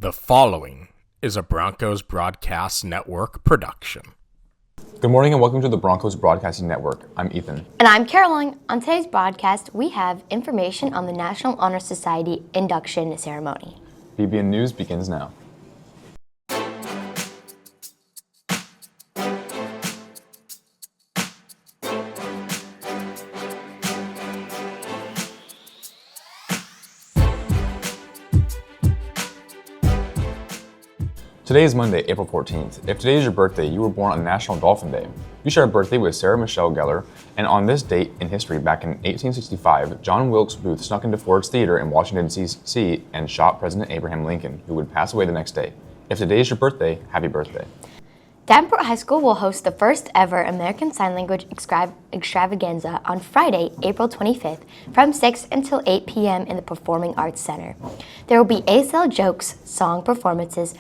The following is a Broncos Broadcast Network production. Good morning and welcome to the Broncos Broadcasting Network. I'm Ethan. And I'm Caroline. On today's broadcast, we have information on the National Honor Society induction ceremony. BBN News begins now. Today is Monday, April 14th. If today is your birthday, you were born on National Dolphin Day. You share a birthday with Sarah Michelle Gellar, and on this date in history, back in 1865, John Wilkes Booth snuck into Ford's Theater in Washington, D.C. and shot President Abraham Lincoln, who would pass away the next day. If today is your birthday, happy birthday. Davenport High School will host the first ever American Sign Language extravaganza on Friday, April 25th from 6 until 8 p.m. in the Performing Arts Center. There will be ASL jokes, song performances,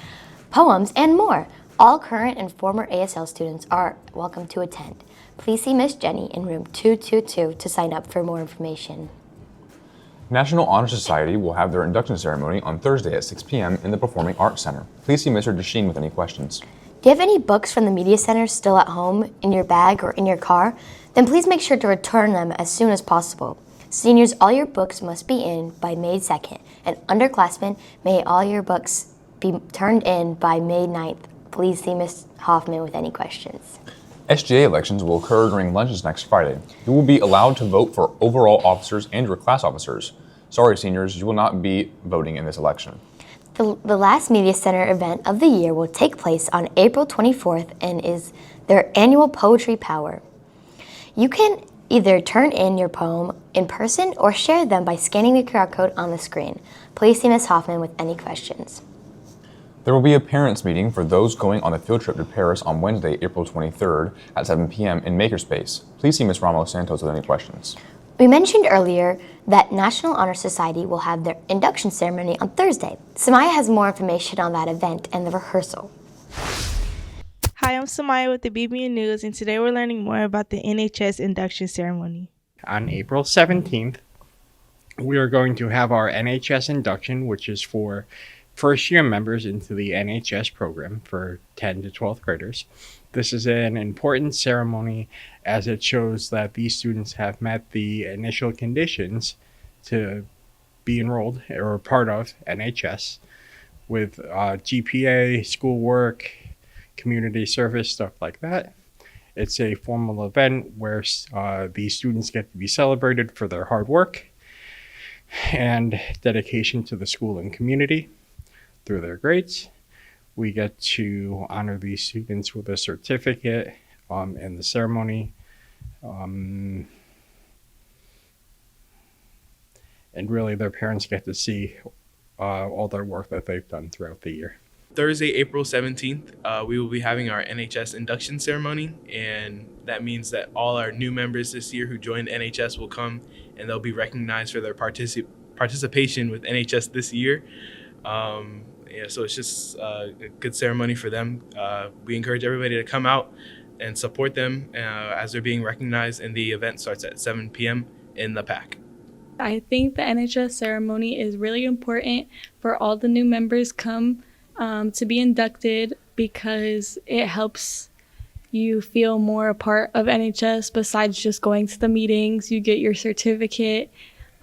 poems, and more. All current and former ASL students are welcome to attend. Please see Miss Jenny in room 222 to sign up for more information. National Honor Society will have their induction ceremony on Thursday at 6 p.m. in the Performing Arts Center. Please see Mr. Desheen with any questions. Do you have any books from the Media Center still at home, in your bag, or in your car? Then please make sure to return them as soon as possible. Seniors, all your books must be in by May 2nd, and underclassmen, may all your books be turned in by May 9th. Please see Ms. Hoffman with any questions. SGA elections will occur during lunches next Friday. You will be allowed to vote for overall officers and your class officers. Sorry, seniors, you will not be voting in this election. The last Media Center event of the year will take place on April 24th and is their annual Poetry Power. You can either turn in your poem in person or share them by scanning the QR code on the screen. Please see Ms. Hoffman with any questions. There will be a parents' meeting for those going on a field trip to Paris on Wednesday, April 23rd at 7 p.m. in Makerspace. Please see Ms. Ramos Santos with any questions. We mentioned earlier that National Honor Society will have their induction ceremony on Thursday. Samaya has more information on that event and the rehearsal. Hi, I'm Samaya with the BBN News, and today we're learning more about the NHS induction ceremony. On April 17th, we are going to have our NHS induction, which is for first-year members into the NHS program for 10 to 12th graders. This is an important ceremony as it shows that these students have met the initial conditions to be enrolled or part of NHS with GPA, schoolwork, community service, stuff like that. It's a formal event where these students get to be celebrated for their hard work and dedication to the school and community. Through their grades, we get to honor these students with a certificate in the ceremony, and really their parents get to see all their work that they've done throughout the year. Thursday, April 17th, we will be having our NHS induction ceremony, and that means that all our new members this year who joined NHS will come and they'll be recognized for their participation with NHS this year. So it's just a good ceremony for them. We encourage everybody to come out and support them as they're being recognized, and the event starts at 7 p.m. in the PAC. I think the NHS ceremony is really important for all the new members come to be inducted because it helps you feel more a part of NHS besides just going to the meetings. You get your certificate,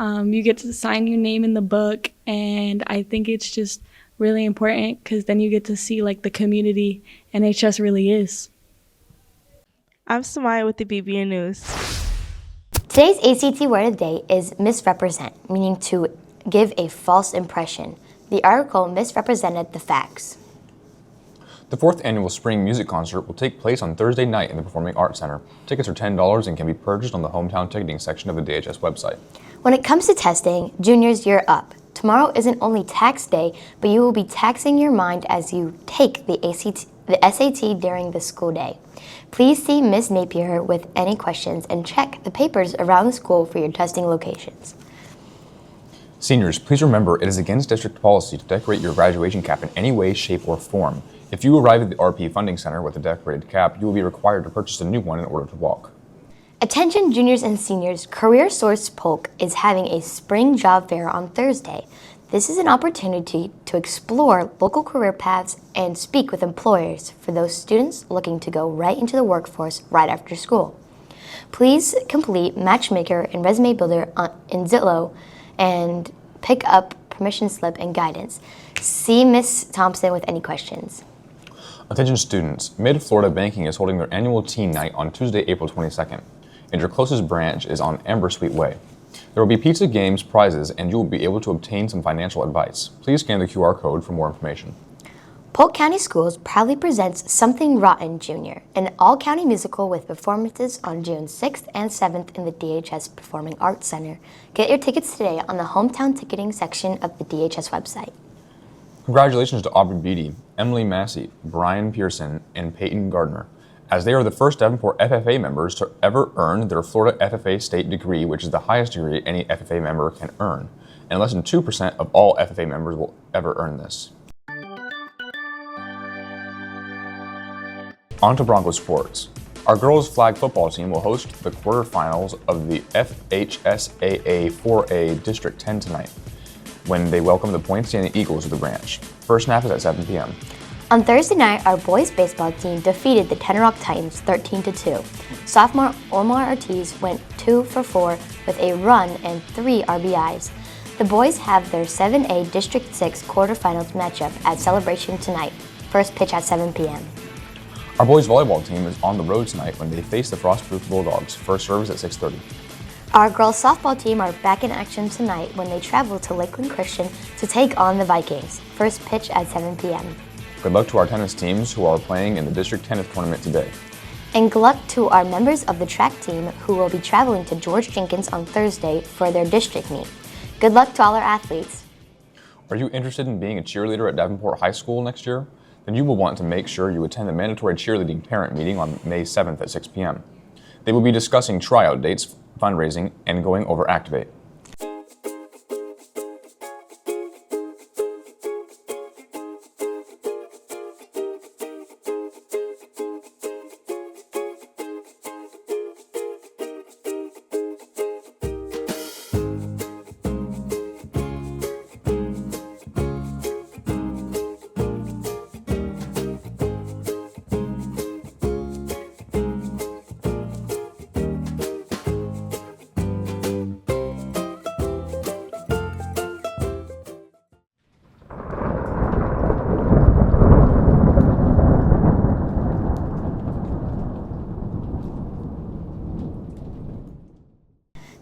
you get to sign your name in the book, and I think it's just really important because then you get to see like the community NHS really is. I'm Samaya with the BBN News. Today's ACT word of the day is misrepresent, meaning to give a false impression. The article misrepresented the facts. The 4th annual Spring Music Concert will take place on Thursday night in the Performing Arts Center. Tickets are $10 and can be purchased on the hometown ticketing section of the DHS website. When it comes to testing, juniors, you're up. Tomorrow isn't only tax day, but you will be taxing your mind as you take the SAT during the school day. Please see Ms. Napier with any questions and check the papers around the school for your testing locations. Seniors, please remember it is against district policy to decorate your graduation cap in any way, shape, or form. If you arrive at the RP Funding Center with a decorated cap, you will be required to purchase a new one in order to walk. Attention juniors and seniors, Career Source Polk is having a spring job fair on Thursday. This is an opportunity to explore local career paths and speak with employers for those students looking to go right into the workforce right after school. Please complete Matchmaker and Resume Builder in Zillow and pick up permission slip and guidance. See Ms. Thompson with any questions. Attention students, Mid-Florida Banking is holding their annual teen night on Tuesday, April 22nd, and your closest branch is on Amber Suite Way. There will be pizza, games, prizes, and you will be able to obtain some financial advice. Please scan the QR code for more information. Polk County Schools proudly presents Something Rotten Jr., an all-county musical with performances on June 6th and 7th in the DHS Performing Arts Center. Get your tickets today on the hometown ticketing section of the DHS website. Congratulations to Aubrey Beatty, Emily Massey, Brian Pearson, and Peyton Gardner, as they are the first Davenport FFA members to ever earn their Florida FFA state degree, which is the highest degree any FFA member can earn, and less than 2% of all FFA members will ever earn this. On to Broncos sports. Our girls flag football team will host the quarterfinals of the FHSAA 4A District 10 tonight, when they welcome the Point Stanley Eagles of the branch. First snap is at 7 p.m. On Thursday night, our boys baseball team defeated the Tenorock Titans 13-2. Sophomore Omar Ortiz went 2 for 4 with a run and 3 RBIs. The boys have their 7A District 6 quarterfinals matchup at Celebration tonight. First pitch at 7 p.m. Our boys volleyball team is on the road tonight when they face the Frostproof Bulldogs. First service at 6:30. Our girls softball team are back in action tonight when they travel to Lakeland Christian to take on the Vikings. First pitch at 7 p.m. Good luck to our tennis teams who are playing in the District Tennis tournament today. And good luck to our members of the track team who will be traveling to George Jenkins on Thursday for their district meet. Good luck to all our athletes. Are you interested in being a cheerleader at Davenport High School next year? Then you will want to make sure you attend the mandatory cheerleading parent meeting on May 7th at 6 p.m. They will be discussing tryout dates, fundraising, and going over Activate.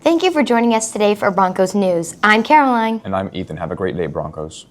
Thank you for joining us today for Broncos News. I'm Caroline. And I'm Ethan. Have a great day, Broncos.